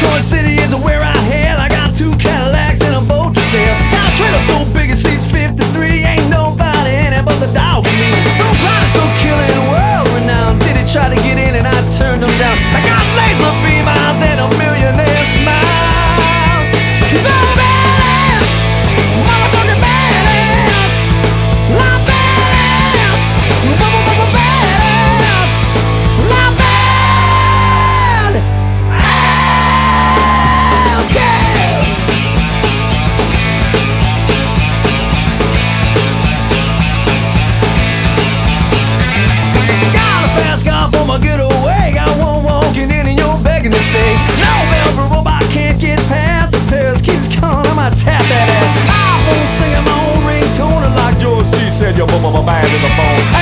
Detroit City is where I hail. I got 2 Cadillacs and a boat to sail. Got a trailer so big it sleeps 53. Ain't nobody in it but the dog and me. Some product so killing, world renowned. Did he try to get in and I turned him down. I got laser beam eyes and a millionaire smile. 'Cause I'm badass, motherfucking badass. I'm badass, motherfucking badass. I'm badass, yeah. Got a fast car for my getaway. Got one walking in and you're begging to stay. No bell for robot can't get past. The Paris keeps calling, I might tap that ass. iPhone singing my own ringtone, and like George G said, your band in the phone.